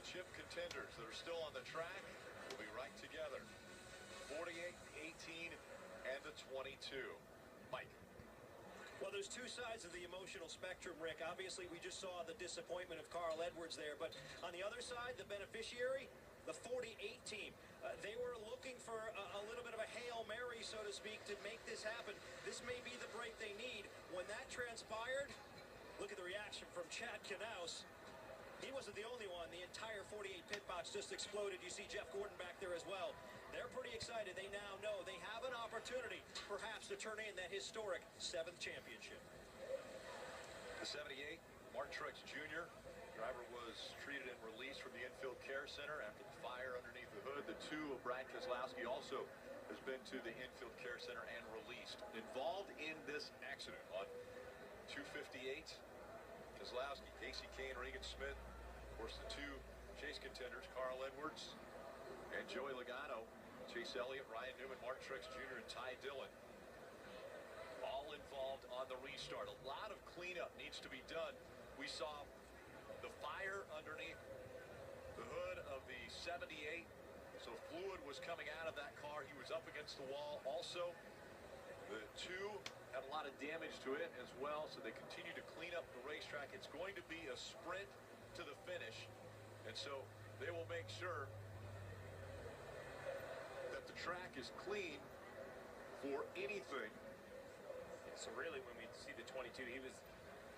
championship contenders that are still on the track will be right together. 48, 18, and the 22. Mike. Well, there's two sides of the emotional spectrum, Rick. Obviously, we just saw the disappointment of Carl Edwards there. But on the other side, the beneficiary, the 48 team. They were looking for a little bit of a Hail Mary, so to speak, to make this happen. This may be the break they need. When that transpired, look at the reaction from Chad Knaus. He wasn't the only one. The entire 48 pit box just exploded. You see Jeff Gordon back there as well. They're pretty excited. They now know they have an opportunity, perhaps, to turn in that historic 7th championship. The 78, Mark Truex Jr. Driver was treated and released from the infield care center after the fire underneath the hood. The 2 of Brad Keselowski also has been to the infield care center and released. Involved in this accident on 258, Keselowski, Casey Kane, Regan Smith. Of course, the 2 chase contenders, Carl Edwards and Joey Logano, Chase Elliott, Ryan Newman, Mark Truex Jr., and Ty Dillon. All involved on the restart. A lot of cleanup needs to be done. We saw the fire underneath the hood of the 78. So fluid was coming out of that car. He was up against the wall. Also, the 2 had a lot of damage to it as well. So they continue to clean up the racetrack. It's going to be a sprint to the finish. And so they will make sure that the track is clean for anything. So really, when we see the 22, he was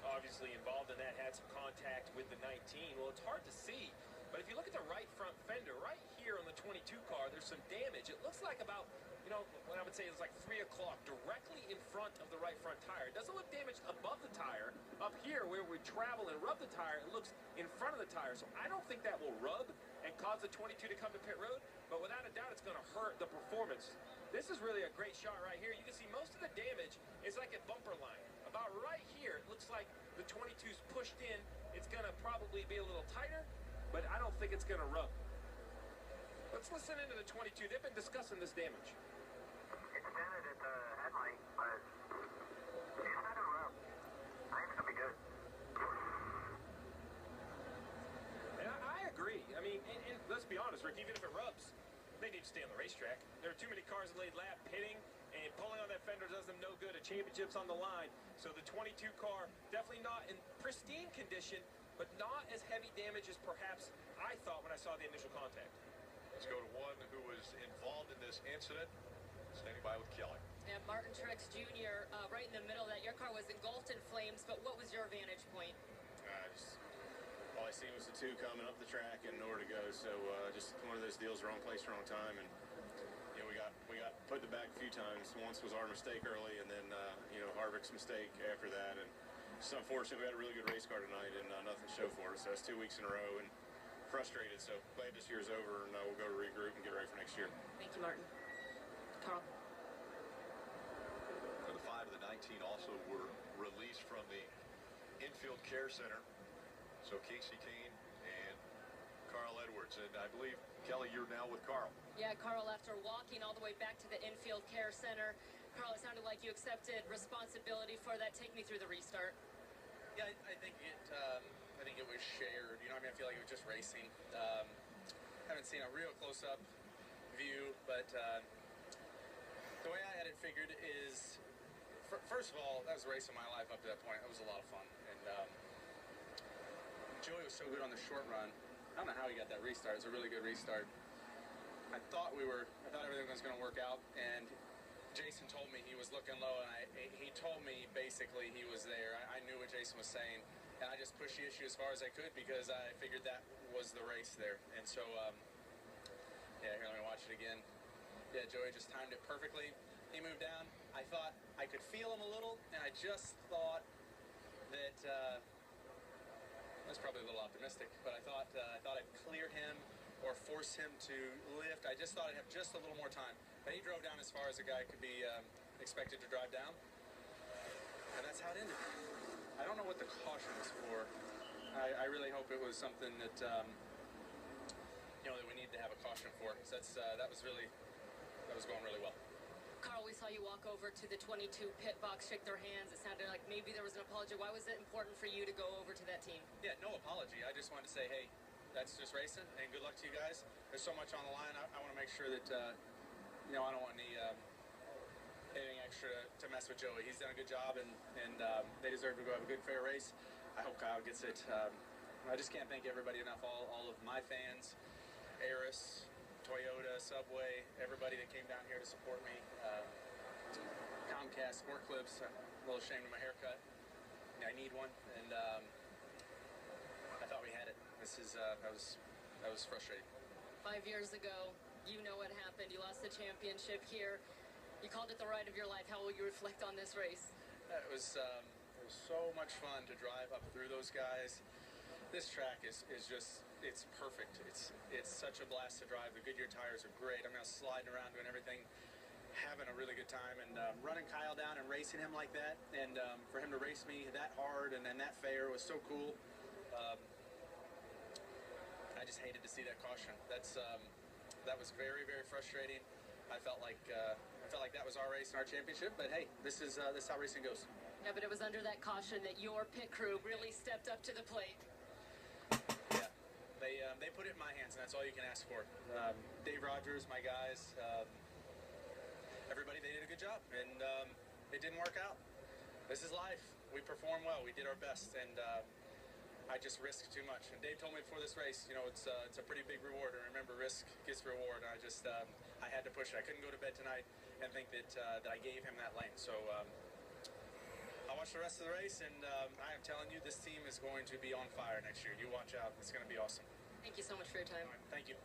obviously involved in that, had some contact with the 19. Well, it's hard to see, but if you look at the right front fender, right here on the 22 car, there's some damage. It looks like about, you know, what I would say is like 3 o'clock, directly in front of the right front tire. It doesn't look damaged above the tire. Up here, where we travel and rub the tire, it looks in front of the tire. So I don't think that will rub and cause the 22 to come to pit road, but without a doubt, it's going to hurt the performance. This is really a great shot right here. You can see most of the damage is like at bumper line. About right here, it looks like the 22's pushed in. It's going to probably be a little tighter, but I don't think it's going to rub. Let's listen into the 22. They've been discussing this damage. It's dented at the headlight, but it's not a rub. I think it's going to be good. And I agree. I mean, and let's be honest, Rick, even if it rubs, they need to stay on the racetrack. There are too many cars in the lead lap pitting, and pulling on that fender does them no good. A championship's on the line. So the 22 car, definitely not in pristine condition, but not as heavy damage as perhaps I thought when I saw the initial contact. Let's go to one who was involved in this incident. Standing by with Kelly. Yeah, Martin Truex Jr., right in the middle of that. Your car was engulfed in flames, but what was your vantage point? All I seen was the 2 coming up the track and nowhere to go. So just one of those deals, wrong place, wrong time, and you know we got put in the back a few times. Once was our mistake early, and then you know Harvick's mistake after that. And it's unfortunate. We had a really good race car tonight, and nothing to show for it. So that's 2 weeks in a row, and frustrated. So glad this year's over, and we'll go to regroup and get ready for next year. Thank you, Martin. Carl. The 5 of the 19 also were released from the infield care center. So Casey Kane and Carl Edwards. And I believe, Kelly, you're now with Carl. Yeah, Carl, after walking all the way back to the infield care center, Carl, it sounded like you accepted responsibility for that. Take me through the restart. Yeah, I think it was shared. You know, I mean, I feel like it was just racing. Haven't seen a real close-up view, but the way I had it figured is, first of all, that was the race of my life up to that point. It was a lot of fun, and Joey was so good on the short run. I don't know how he got that restart. It was a really good restart. I thought everything was going to work out, and Jason told me he was looking low, and he told me basically he was there. I knew what Jason was saying, and I just pushed the issue as far as I could because I figured that was the race there. And so, yeah, here, let me watch it again. Yeah, Joey just timed it perfectly. He moved down. I thought I could feel him a little, and I just thought that that's probably a little optimistic, but I thought I'd clear him or force him to lift. I just thought I'd have just a little more time. But he drove down as far as a guy could be expected to drive down, and that's how it ended. I don't know what the caution was for. I really hope it was something that you know, that we need to have a caution for. So that was going really well. Carl, we saw you walk over to the 22 pit box, shake their hands. It sounded like maybe there was an apology. Why was it important for you to go over to that team? Yeah, no apology. I just wanted to say, hey, that's just racing, and good luck to you guys. There's so much on the line. I want to make sure that, I don't want anything extra to mess with Joey. He's done a good job, and they deserve to go have a good, fair race. I hope Kyle gets it. I just can't thank everybody enough, all of my fans, Aris, Toyota, Subway, everybody that came down here to support me. Comcast, more clips. I'm a little ashamed of my haircut. I need one, and I thought we had it. That was frustrating. 5 years ago, you know what happened. You lost the championship here. You called it the ride of your life. How will you reflect on this race? It was so much fun to drive up through those guys. This track is just, it's perfect. It's such a blast to drive. The Goodyear tires are great. I'm now sliding around doing everything, having a really good time, and running Kyle down and racing him like that, and for him to race me that hard and then that fair was so cool. I just hated to see that caution. That was very, very frustrating. I felt like that was our race and our championship, but hey, this is how racing goes. Yeah, but it was under that caution that your pit crew really stepped up to the plate. Yeah, they put it in my hands, and that's all you can ask for. Dave Rogers, my guys, everybody, they did a good job, and it didn't work out. This is life. We performed well. We did our best, and I just risked too much. And Dave told me before this race, it's a pretty big reward. And remember, risk gets reward. I just I had to push it. I couldn't go to bed tonight and think that I gave him that lane. So I watched the rest of the race, and I am telling you, this team is going to be on fire next year. You watch out. It's going to be awesome. Thank you so much for your time. All right, thank you.